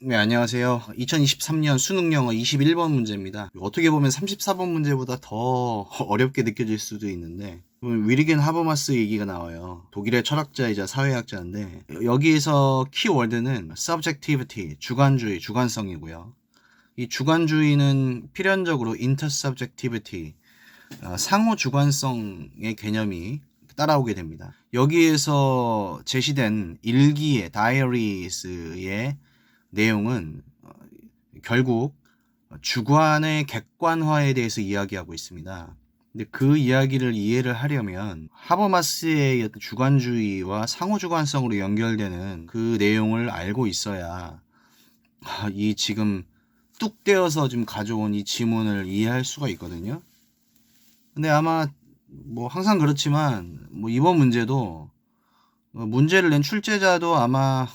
네, 안녕하세요. 2023년 수능 영어 21번 문제입니다. 어떻게 보면 34번 문제보다 더 어렵게 느껴질 수도 있는데, 위리겐 하버마스 얘기가 나와요. 독일의 철학자이자 사회학자인데, 여기에서 키워드는 subjectivity, 주관주의, 주관성이고요. 이 주관주의는 필연적으로 intersubjectivity, 상호 주관성의 개념이 따라오게 됩니다. 여기에서 제시된 일기의 다이어리스의 내용은 결국 주관의 객관화에 대해서 이야기하고 있습니다. 근데 그 이야기를 이해를 하려면 하버마스의 주관주의와 상호주관성으로 연결되는 그 내용을 알고 있어야 이 지금 뚝 떼어서 지금 가져온 이 지문을 이해할 수가 있거든요. 근데 아마 뭐 항상 그렇지만 뭐 이번 문제도 문제를 낸 출제자도 아마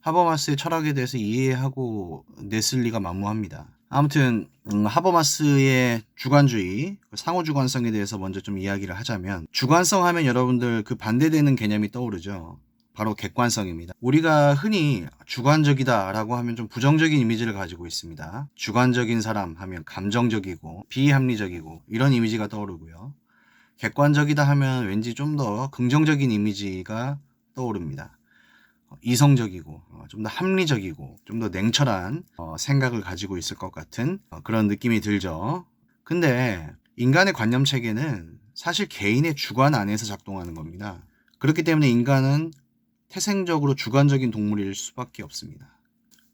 하버마스의 철학에 대해서 이해하고 냈을 리가 만무합니다. 아무튼 하버마스의 주관주의, 상호주관성에 대해서 먼저 좀 이야기를 하자면, 주관성 하면 여러분들 그 반대되는 개념이 떠오르죠. 바로 객관성입니다. 우리가 흔히 주관적이다 라고 하면 좀 부정적인 이미지를 가지고 있습니다. 주관적인 사람 하면 감정적이고 비합리적이고 이런 이미지가 떠오르고요. 객관적이다 하면 왠지 좀 더 긍정적인 이미지가 떠오릅니다. 이성적이고 좀 더 합리적이고 좀 더 냉철한 생각을 가지고 있을 것 같은 그런 느낌이 들죠. 근데 인간의 관념 체계는 사실 개인의 주관 안에서 작동하는 겁니다. 그렇기 때문에 인간은 태생적으로 주관적인 동물일 수밖에 없습니다.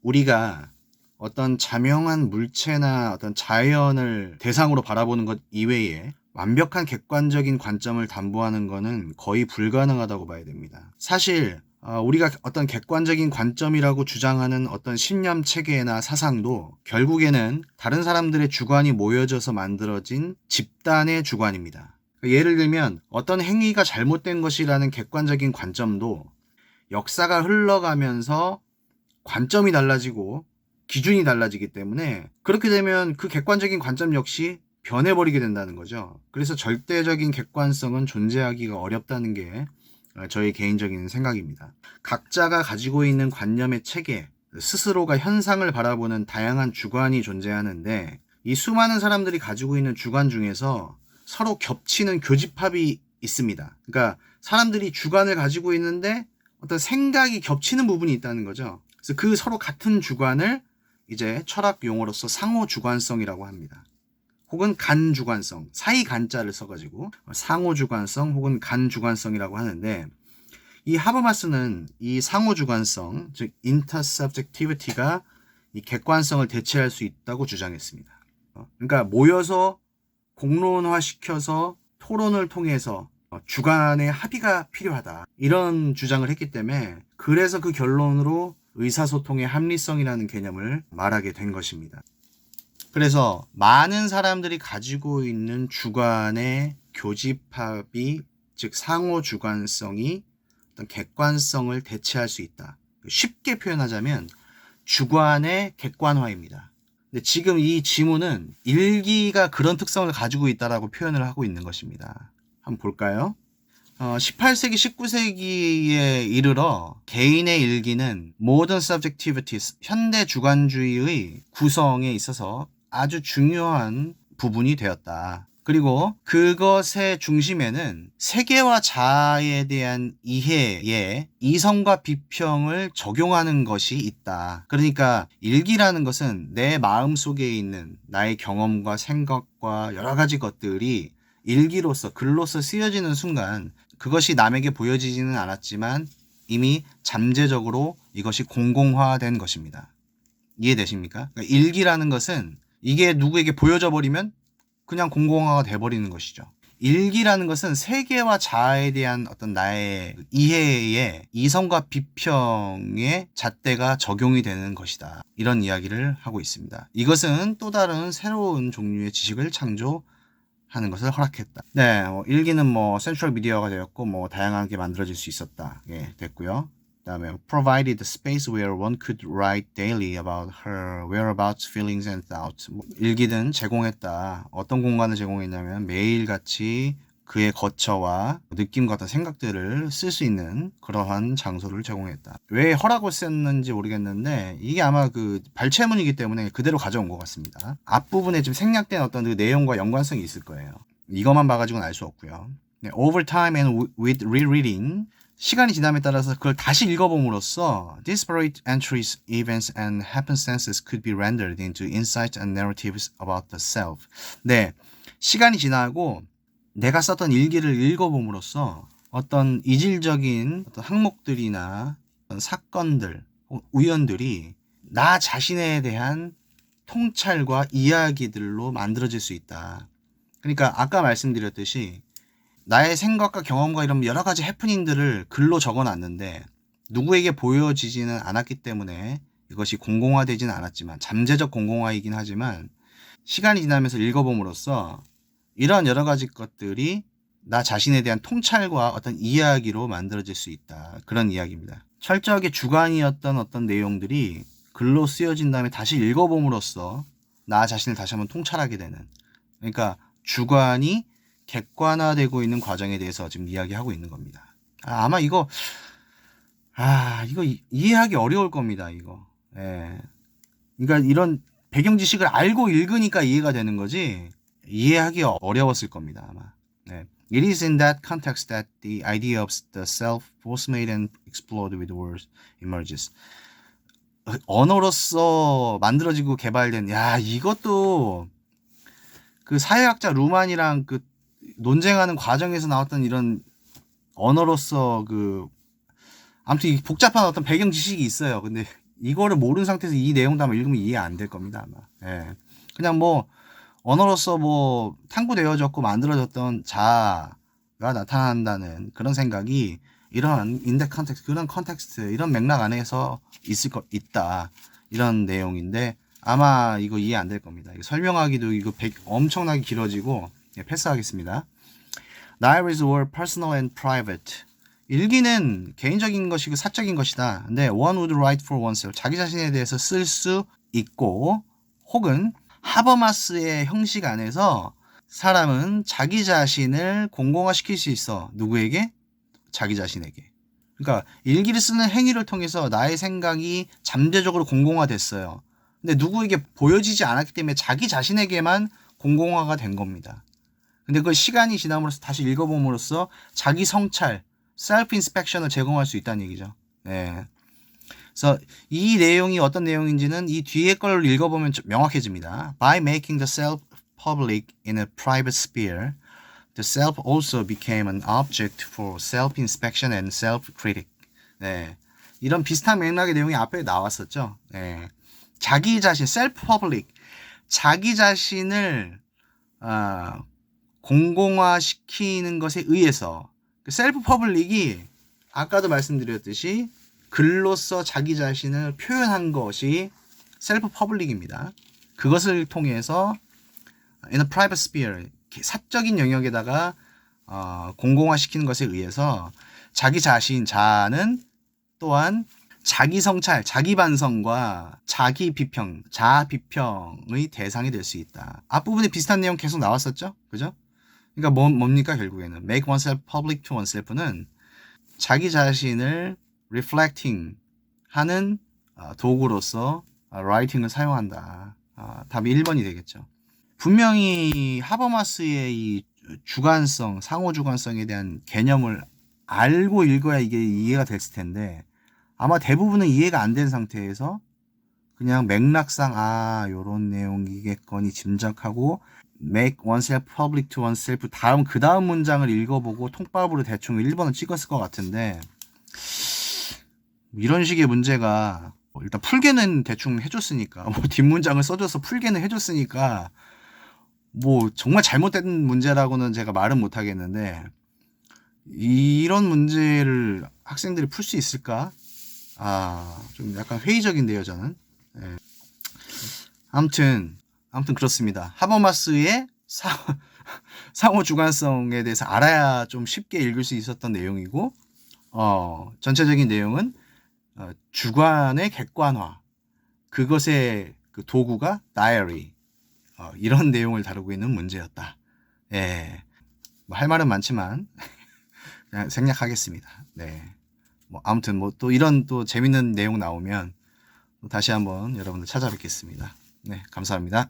우리가 어떤 자명한 물체나 어떤 자연을 대상으로 바라보는 것 이외에 완벽한 객관적인 관점을 담보하는 것은 거의 불가능하다고 봐야 됩니다. 사실 우리가 어떤 객관적인 관점이라고 주장하는 어떤 신념 체계나 사상도 결국에는 다른 사람들의 주관이 모여져서 만들어진 집단의 주관입니다. 예를 들면 어떤 행위가 잘못된 것이라는 객관적인 관점도 역사가 흘러가면서 관점이 달라지고 기준이 달라지기 때문에, 그렇게 되면 그 객관적인 관점 역시 변해버리게 된다는 거죠. 그래서 절대적인 객관성은 존재하기가 어렵다는 게 저의 개인적인 생각입니다. 각자가 가지고 있는 관념의 체계, 스스로가 현상을 바라보는 다양한 주관이 존재하는데, 이 수많은 사람들이 가지고 있는 주관 중에서 서로 겹치는 교집합이 있습니다. 그러니까 사람들이 주관을 가지고 있는데 어떤 생각이 겹치는 부분이 있다는 거죠. 그래서 그 서로 같은 주관을 이제 철학 용어로서 상호 주관성이라고 합니다. 혹은 간 주관성, 사이 간자를 써가지고 상호 주관성 혹은 간 주관성이라고 하는데, 이 하버마스는 이 상호 주관성, 즉 intersubjectivity가 이 객관성을 대체할 수 있다고 주장했습니다. 그러니까 모여서 공론화시켜서 토론을 통해서 주관의 합의가 필요하다, 이런 주장을 했기 때문에, 그래서 그 결론으로 의사소통의 합리성이라는 개념을 말하게 된 것입니다. 그래서 많은 사람들이 가지고 있는 주관의 교집합이, 즉 상호 주관성이 어떤 객관성을 대체할 수 있다. 쉽게 표현하자면 주관의 객관화입니다. 근데 지금 이 지문은 일기가 그런 특성을 가지고 있다라고 표현을 하고 있는 것입니다. 한번 볼까요? 18세기, 19세기에 이르러 개인의 일기는 modern subjectivity, 현대 주관주의의 구성에 있어서 아주 중요한 부분이 되었다. 그리고 그것의 중심에는 세계와 자아에 대한 이해에 이성과 비평을 적용하는 것이 있다. 그러니까 일기라는 것은 내 마음속에 있는 나의 경험과 생각과 여러 가지 것들이 일기로서, 글로서 쓰여지는 순간 그것이 남에게 보여지지는 않았지만 이미 잠재적으로 이것이 공공화된 것입니다. 이해되십니까? 그러니까 일기라는 것은 이게 누구에게 보여져 버리면 그냥 공공화가 돼버리는 것이죠. 일기라는 것은 세계와 자아에 대한 어떤 나의 이해에 이성과 비평의 잣대가 적용이 되는 것이다. 이런 이야기를 하고 있습니다. 이것은 또 다른 새로운 종류의 지식을 창조하는 것을 허락했다. 네, 일기는 센트럴 미디어가 되었고 다양하게 만들어질 수 있었다. 예, 됐고요. 그다음에 provided space where one could write daily about her whereabouts, feelings and thoughts. 일기는 제공했다. 어떤 공간을 제공했냐면 매일같이 그의 거처와 느낌과 같은 생각들을 쓸 수 있는 그러한 장소를 제공했다. 왜 허락을 썼는지 모르겠는데 이게 아마 그 발췌문이기 때문에 그대로 가져온 것 같습니다. 앞부분에 좀 생략된 어떤 그 내용과 연관성이 있을 거예요. 이것만 봐가지고는 알 수 없고요. 네, over time and with rereading, 시간이 지남에 따라서 그걸 다시 읽어봄으로써 disparate entries, events and happenstances could be rendered into insights and narratives about the self. 네, 시간이 지나고 내가 썼던 일기를 읽어봄으로써 어떤 이질적인 어떤 항목들이나 어떤 사건들, 우연들이 나 자신에 대한 통찰과 이야기들로 만들어질 수 있다. 그러니까 아까 말씀드렸듯이 나의 생각과 경험과 이런 여러 가지 해프닝들을 글로 적어놨는데 누구에게 보여지지는 않았기 때문에 이것이 공공화되지는 않았지만, 잠재적 공공화이긴 하지만 시간이 지나면서 읽어봄으로써 이런 여러 가지 것들이 나 자신에 대한 통찰과 어떤 이야기로 만들어질 수 있다. 그런 이야기입니다. 철저하게 주관이었던 어떤 내용들이 글로 쓰여진 다음에 다시 읽어봄으로써 나 자신을 다시 한번 통찰하게 되는, 그러니까 주관이 객관화되고 있는 과정에 대해서 지금 이야기하고 있는 겁니다. 아마 이거 이해하기 어려울 겁니다. 이거. 예. 그러니까 이런 배경 지식을 알고 읽으니까 이해가 되는 거지 이해하기 어려웠을 겁니다. 아마. 네. It is in that context that the idea of the self was made and explored with words emerges. 언어로서 만들어지고 개발된, 이것도 그 사회학자 루만이랑 그 논쟁하는 과정에서 나왔던 이런 언어로서 아무튼 복잡한 어떤 배경 지식이 있어요. 근데 이거를 모르는 상태에서 이 내용도 아마 읽으면 이해 안 될 겁니다. 아마. 예. 그냥 언어로서 탐구되어졌고 만들어졌던 자아가 나타난다는 그런 생각이 이러한 인덱 컨텍스트, 그런 컨텍스트, 이런 맥락 안에서 있다. 이런 내용인데 아마 이거 이해 안 될 겁니다. 이거 설명하기도 엄청나게 길어지고 패스하겠습니다. Diaries were personal and private. 일기는 개인적인 것이고 사적인 것이다. 근데 one would write for oneself. 자기 자신에 대해서 쓸 수 있고, 혹은 하버마스의 형식 안에서 사람은 자기 자신을 공공화시킬 수 있어. 누구에게? 자기 자신에게. 그러니까 일기를 쓰는 행위를 통해서 나의 생각이 잠재적으로 공공화됐어요. 근데 누구에게 보여지지 않았기 때문에 자기 자신에게만 공공화가 된 겁니다. 근데 그 시간이 지남으로써 다시 읽어봄으로써 자기 성찰, 셀프 인스펙션을 제공할 수 있다는 얘기죠. 네. 그래서 이 내용이 어떤 내용인지는 이 뒤에 걸 읽어보면 명확해집니다. By making the self public in a private sphere, the self also became an object for self-inspection and self-critic. 네. 이런 비슷한 맥락의 내용이 앞에 나왔었죠. 네. 자기 자신, self public, 자기 자신을 공공화시키는 것에 의해서, 셀프 퍼블릭이 아까도 말씀드렸듯이 글로써 자기 자신을 표현한 것이 셀프 퍼블릭입니다. 그것을 통해서 in a private sphere, 사적인 영역에다가 공공화시키는 것에 의해서 자기 자신, 자아는 또한 자기 성찰, 자기 반성과 자기 비평, 자아 비평의 대상이 될 수 있다. 앞부분에 비슷한 내용 계속 나왔었죠? 그죠? 그러니까 뭡니까 결국에는 make oneself public to oneself는 자기 자신을 reflecting 하는 도구로서 writing을 사용한다. 답이 1번이 되겠죠. 분명히 하버마스의 이 주관성, 상호 주관성에 대한 개념을 알고 읽어야 이게 이해가 됐을 텐데 아마 대부분은 이해가 안 된 상태에서 그냥 맥락상 요런 내용이겠거니 짐작하고 make oneself public to oneself 그 다음 문장을 읽어보고 통밥으로 대충 1번을 찍었을 것 같은데, 이런 식의 문제가 일단 풀개는 대충 해줬으니까, 뒷문장을 써줘서 풀개는 해줬으니까 정말 잘못된 문제라고는 제가 말은 못하겠는데, 이런 문제를 학생들이 풀 수 있을까? 좀 약간 회의적인데요, 저는. 네. 아무튼 그렇습니다. 하버마스의 상호 주관성에 대해서 알아야 좀 쉽게 읽을 수 있었던 내용이고, 전체적인 내용은 주관의 객관화, 그것의 그 도구가 다이어리, 이런 내용을 다루고 있는 문제였다. 예. 뭐 할 말은 많지만 그냥 생략하겠습니다. 네. 뭐 아무튼 뭐 또 이런 또 재밌는 내용 나오면 또 다시 한번 여러분들 찾아뵙겠습니다. 네, 감사합니다.